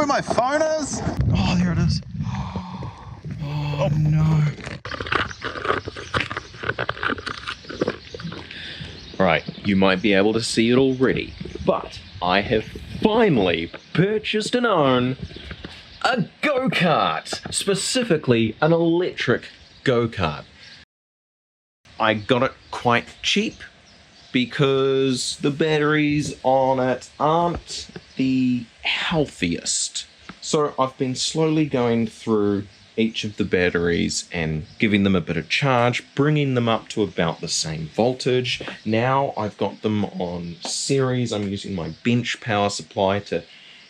where my phone is? Oh, there it is. Oh no. Right, you might be able to see it already, but I have finally purchased and own a go-kart, specifically an electric go-kart. I got it quite cheap because the batteries on it aren't the healthiest. So I've been slowly going through each of the batteries and giving them a bit of charge, bringing them up to about the same voltage. Now I've got them on series. I'm using my bench power supply to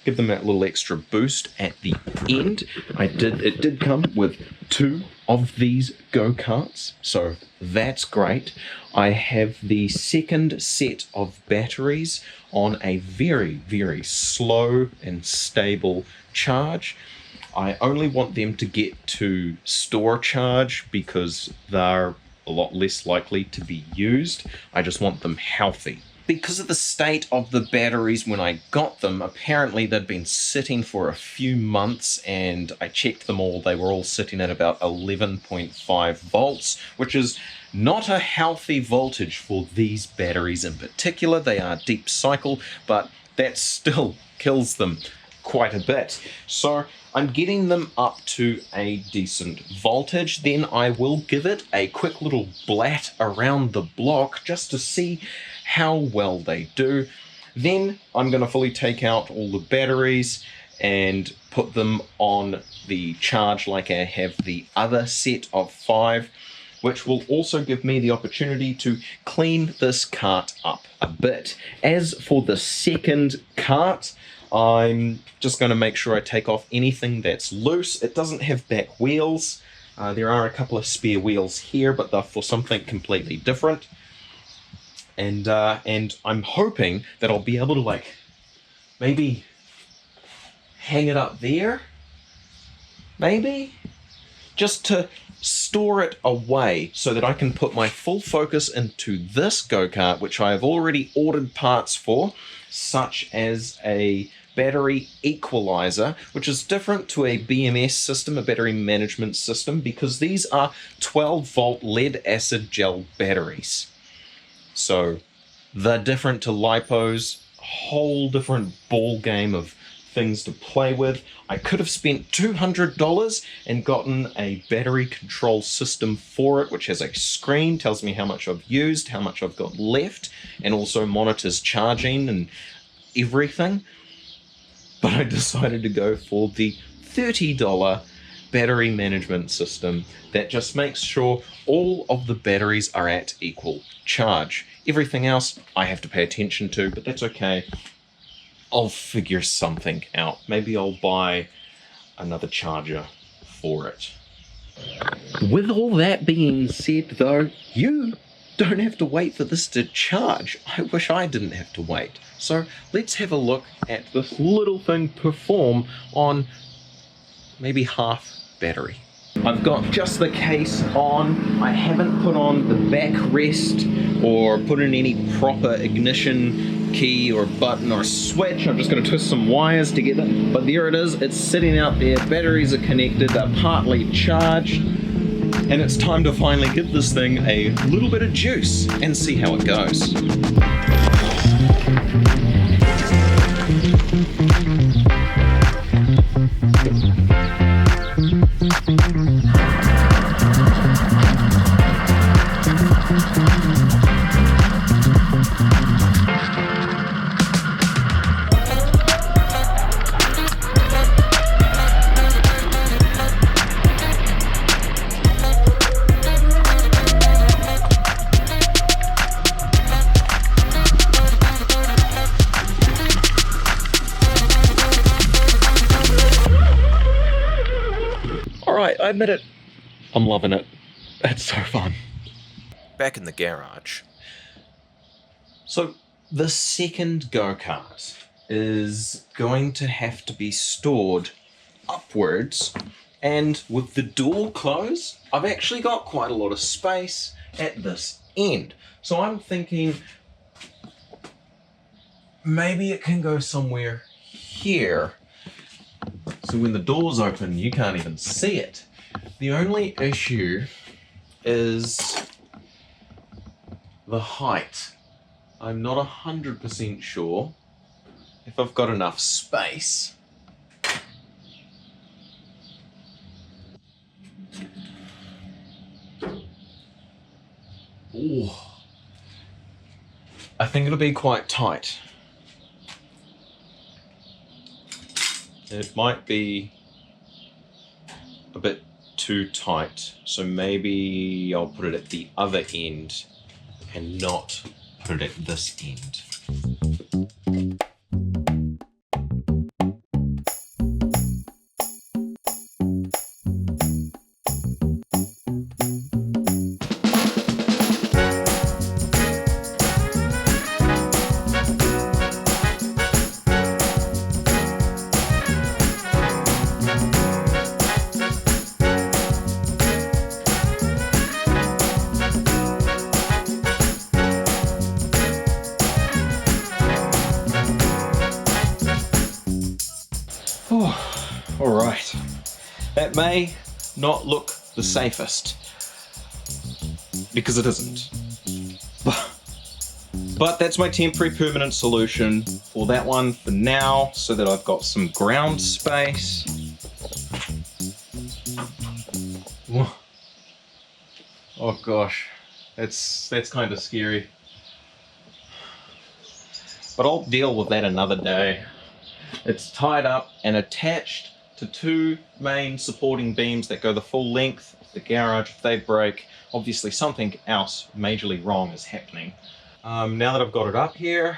give them that little extra boost at the end. It did come with 2 of these go-karts, so that's great. I have the second set of batteries on a very, very slow and stable charge. I only want them to get to store charge because they're a lot less likely to be used. I just want them healthy. Because of the state of the batteries when I got them, apparently they'd been sitting for a few months, and I checked them all. They were all sitting at about 11.5 volts, which is not a healthy voltage for these batteries in particular. They are deep cycle, but that still kills them quite a bit. So I'm getting them up to a decent voltage. Then I will give it a quick little blat around the block just to see how well they do. Then I'm going to fully take out all the batteries and put them on the charge like I have the other set of 5, which will also give me the opportunity to clean this kart up a bit. As for the second kart, I'm just going to make sure I take off anything that's loose. It doesn't have back wheels. There are a couple of spare wheels here, but they're for something completely different. And I'm hoping that I'll be able to, like, maybe hang it up there? Maybe? Just to store it away so that I can put my full focus into this go-kart, which I have already ordered parts for, such as a battery equalizer, which is different to a BMS system, a battery management system, because these are 12-volt lead acid gel batteries. So they're different to lipos, a whole different ball game of things to play with. I could have spent $200 and gotten a battery control system for it, which has a screen, tells me how much I've used, how much I've got left, and also monitors charging and everything. But I decided to go for the $30 battery management system that just makes sure all of the batteries are at equal charge. Everything else I have to pay attention to, but that's okay. I'll figure something out. Maybe I'll buy another charger for it. With all that being said though, you don't have to wait for this to charge. I wish I didn't have to wait. So let's have a look at this little thing perform on maybe half battery. I've got just the case on. I haven't put on the backrest or put in any proper ignition key or button or switch. I'm just going to twist some wires together, but there it is. It's sitting out there. Batteries are connected. They're partly charged, and it's time to finally give this thing a little bit of juice and see how it goes. I admit it, I'm loving it. It's so fun. Back in the garage. So the second go-kart is going to have to be stored upwards, and with the door closed, I've actually got quite a lot of space at this end. So I'm thinking maybe it can go somewhere here. So when the door's open, you can't even see it. The only issue is the height. I'm not 100% sure if I've got enough space. Ooh. I think it'll be quite tight. It might be a bit too tight, so maybe I'll put it at the other end and not put it at this end. Alright, that may not look the safest, because it isn't. But that's my temporary permanent solution for that one for now, so that I've got some ground space. Oh gosh, that's kind of scary. But I'll deal with that another day. It's tied up and attached to two main supporting beams that go the full length of the garage. If they break, obviously something else majorly wrong is happening. Now that I've got it up here,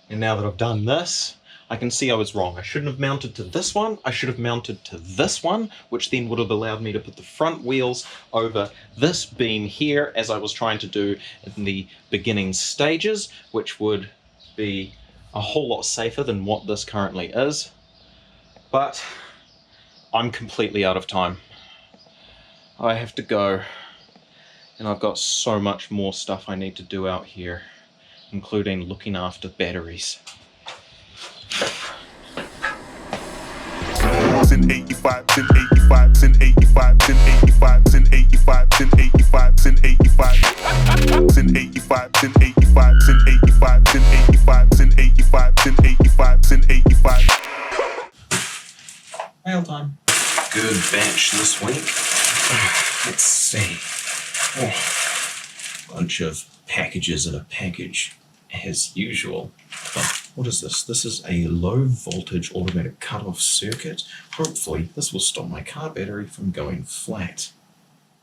and now that I've done this, I can see I was wrong. I shouldn't have mounted to this one. I should have mounted to this one, which then would have allowed me to put the front wheels over this beam here, as I was trying to do in the beginning stages, which would be a whole lot safer than what this currently is. But I'm completely out of time. I have to go, and I've got so much more stuff I need to do out here, including looking after batteries. Sin 85, sin 85, sin 85, sin 85, sin 85, sin 85, sin 85, sin 85, sin 85, sin 85, sin 85, sin 85, sin 85, sin 85. Mail time. Good batch this week. Let's see. Oh, bunch of packages in a package, as usual. Oh, what is this? This is a low voltage automatic cut-off circuit. Hopefully this will stop my car battery from going flat.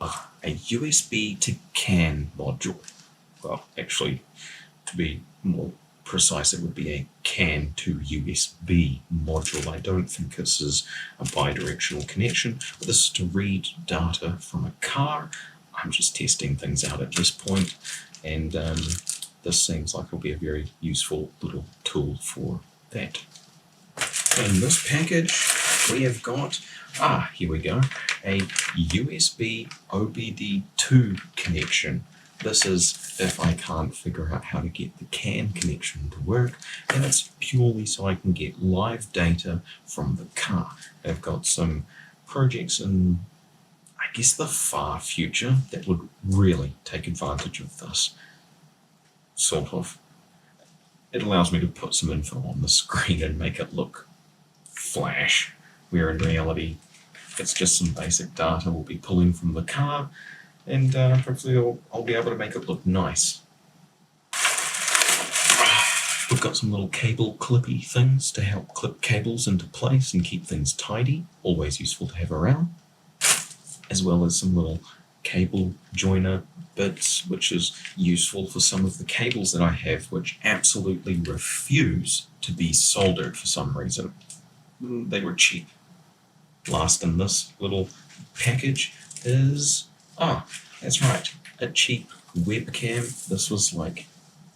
A USB to CAN module. Well, actually, to be more precise, it would be a CAN to USB module. I don't think this is a bi-directional connection, but this is to read data from a car. I'm just testing things out at this point, and this seems like it'll be a very useful little tool for that. In this package, we have got, here we go, a USB OBD2 connection. This is if I can't figure out how to get the CAN connection to work, and it's purely so I can get live data from the car. I've got some projects in, I guess, the far future that would really take advantage of this. Sort of. It allows me to put some info on the screen and make it look flash, where in reality it's just some basic data we'll be pulling from the car, and hopefully I'll be able to make it look nice. We've got some little cable clippy things to help clip cables into place and keep things tidy, always useful to have around, as well as some little cable joiner bits, which is useful for some of the cables that I have which absolutely refuse to be soldered for some reason. They were cheap. Last in this little package is, that's right, a cheap webcam. This was like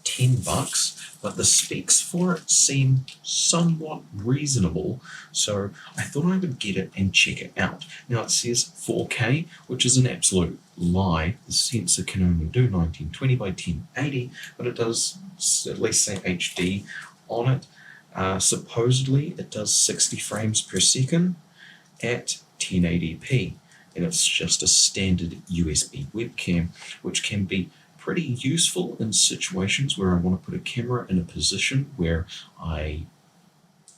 $10, but the specs for it seem somewhat reasonable, so I thought I would get it and check it out. Now it says 4K, which is an absolute lie. The sensor can only do 1920 by 1080, but it does at least say HD on it. Supposedly it does 60 frames per second, at 1080p, and it's just a standard USB webcam, which can be pretty useful in situations where I want to put a camera in a position where I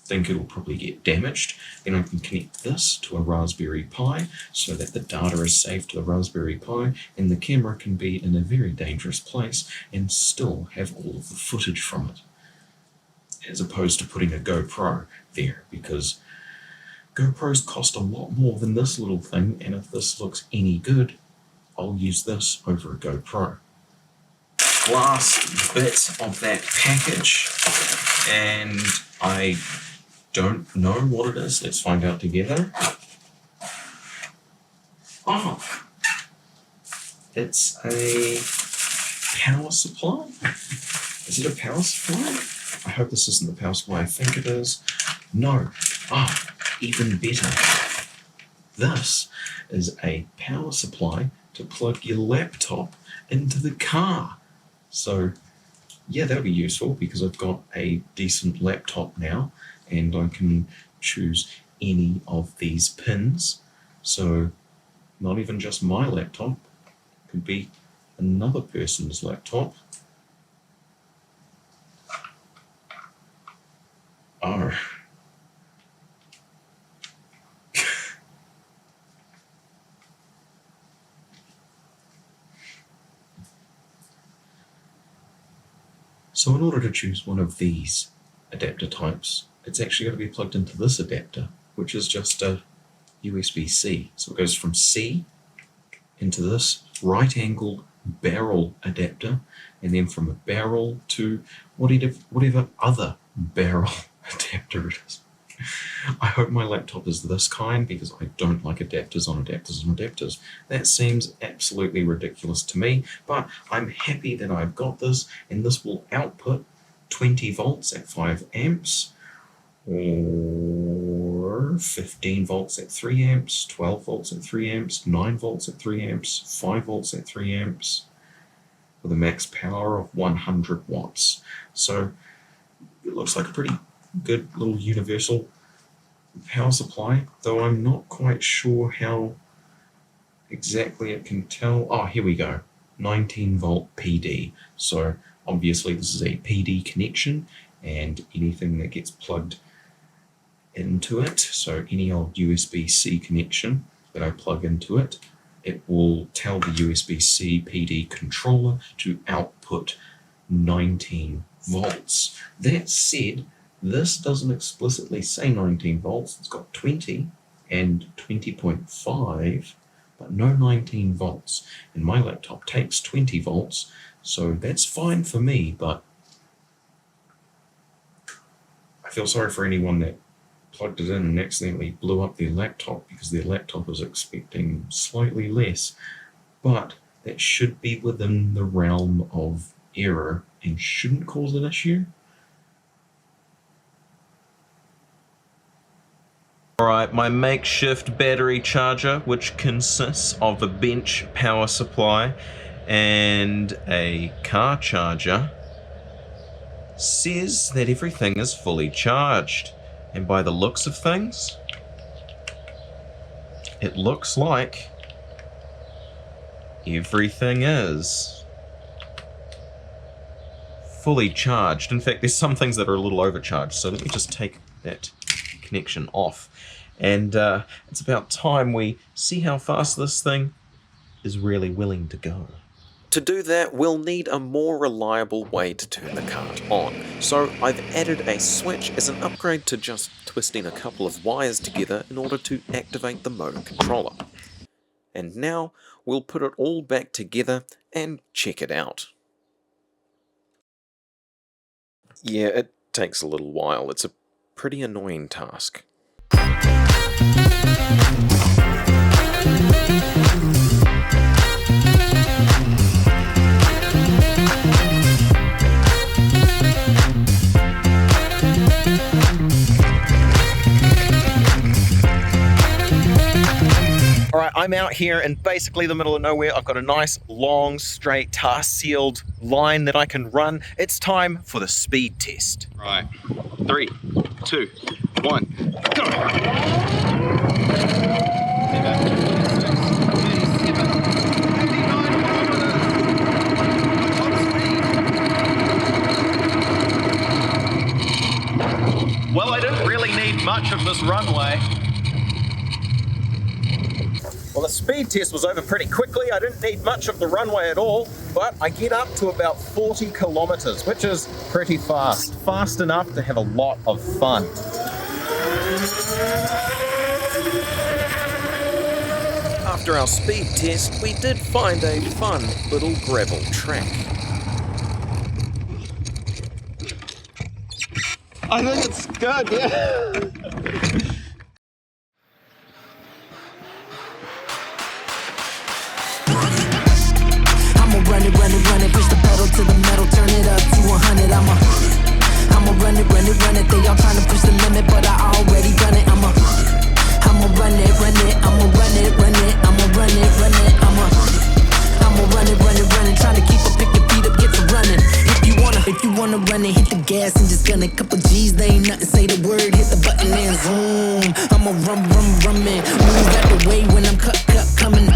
think it'll probably get damaged. Then I can connect this to a Raspberry Pi so that the data is saved to the Raspberry Pi, and the camera can be in a very dangerous place and still have all of the footage from it, as opposed to putting a GoPro there, because GoPros cost a lot more than this little thing, and if this looks any good, I'll use this over a GoPro. Last bit of that package, and I don't know what it is. Let's find out together. Oh, it's a power supply. Is it a power supply? I hope this isn't the power supply I think it is. No. Oh, even better. This is a power supply to plug your laptop into the car. So, yeah, that'll be useful because I've got a decent laptop now and I can choose any of these pins. So, not even just my laptop, it could be another person's laptop. Oh. So in order to choose one of these adapter types, it's actually going to be plugged into this adapter, which is just a USB-C. So it goes from C into this right-angled barrel adapter, and then from a barrel to whatever other barrel adapter it is. I hope my laptop is this kind because I don't like adapters on adapters on adapters. That seems absolutely ridiculous to me, but I'm happy that I've got this, and this will output 20 volts at 5 amps, or 15 volts at 3 amps, 12 volts at 3 amps, 9 volts at 3 amps, 5 volts at 3 amps, with a max power of 100 watts. So it looks like a pretty good little universal power supply, though I'm not quite sure how exactly it can tell. Oh, here we go, 19 volt PD. So obviously this is a PD connection, and anything that gets plugged into it, so any old USB-C connection that I plug into it, it will tell the USB-C PD controller to output 19 volts. That said, this doesn't explicitly say 19 volts. It's got 20 and 20.5, but no 19 volts. And my laptop takes 20 volts, so that's fine for me, but I feel sorry for anyone that plugged it in and accidentally blew up their laptop because their laptop was expecting slightly less. But that should be within the realm of error and shouldn't cause an issue. Alright, my makeshift battery charger, which consists of a bench power supply and a car charger, says that everything is fully charged. And by the looks of things, it looks like everything is fully charged. In fact, there's some things that are a little overcharged, so let me just take that connection off. And it's about time we see how fast this thing is really willing to go. To do that, we'll need a more reliable way to turn the kart on. So I've added a switch as an upgrade to just twisting a couple of wires together in order to activate the motor controller. And now we'll put it all back together and check it out. Yeah, it takes a little while. It's a pretty annoying task. Alright, I'm out here in basically the middle of nowhere. I've got a nice, long, straight, tar-sealed line that I can run. It's time for the speed test. Right, 3, 2, 1, go! Well, I didn't really need much of this runway. Well, the speed test was over pretty quickly. I didn't need much of the runway at all, but I get up to about 40 kilometers, which is pretty fast. Fast enough to have a lot of fun. After our speed test, we did find a fun little gravel track. I think it's good, yeah. Run it, push the pedal to the metal, turn it up to 100. I'ma run it. They all trying to push the limit, but I already done it. I'ma run it. I'ma run it. Trying to keep up, pick your feet up, get to running. If you wanna run it, hit the gas and just gun it. Couple G's, they ain't nothing. Say the word, hit the button and zoom. I'ma run it. Move out the way when I'm cut coming.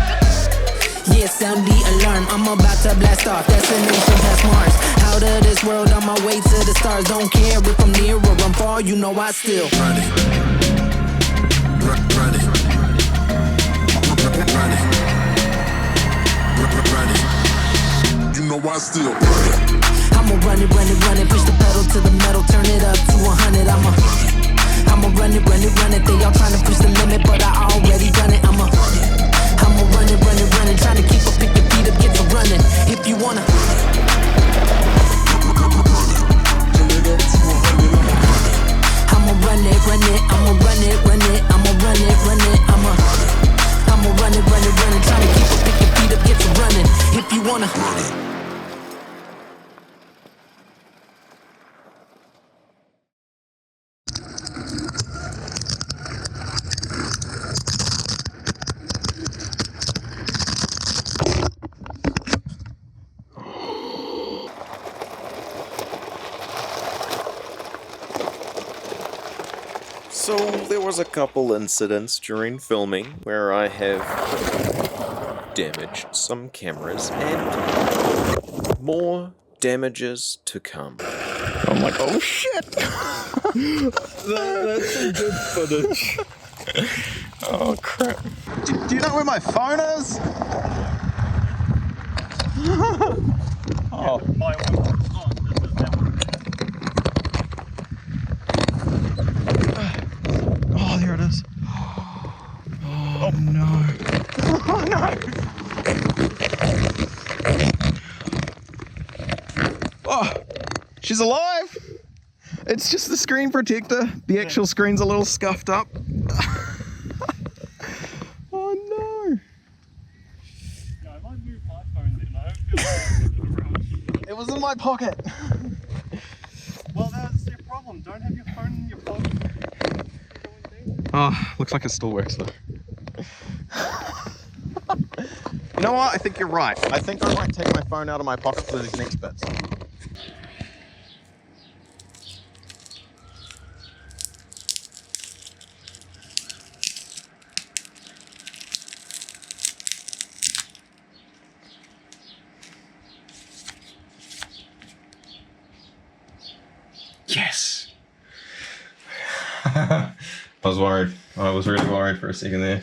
Yeah, sound the alarm. I'm about to blast off. Destination past Mars. Out of this world, on my way to the stars. Don't care if I'm near or I'm far. You know I still run it. Run it. You know I still run it. I'ma run it. Push the pedal to the metal, turn it up to 100. I'ma run it. They all trying to push the limit, but I already done it. I'ma run it. Trying to keep up, pick your feet up, get to running. If you wanna. I'ma run it. I'ma run it. Trying to keep up, pick your feet up, get to running. If you wanna. So there was a couple incidents during filming where I have damaged some cameras and more damages to come. I'm like, oh shit! That's some good footage. Oh crap. Do you know where my phone is? Oh. Oh, there it is. Oh no. Oh no. Oh, she's alive. It's just the screen protector. The actual screen's a little scuffed up. Oh no. Yeah, I might move my phone then. I don't feel like It was in my pocket. well, that's your problem. Don't have your phone in your pocket. Oh, looks like it still works though. You know what? I think you're right. I think I might take my phone out of my pocket for these next bits. Yes! I was worried. I was really worried for a second there.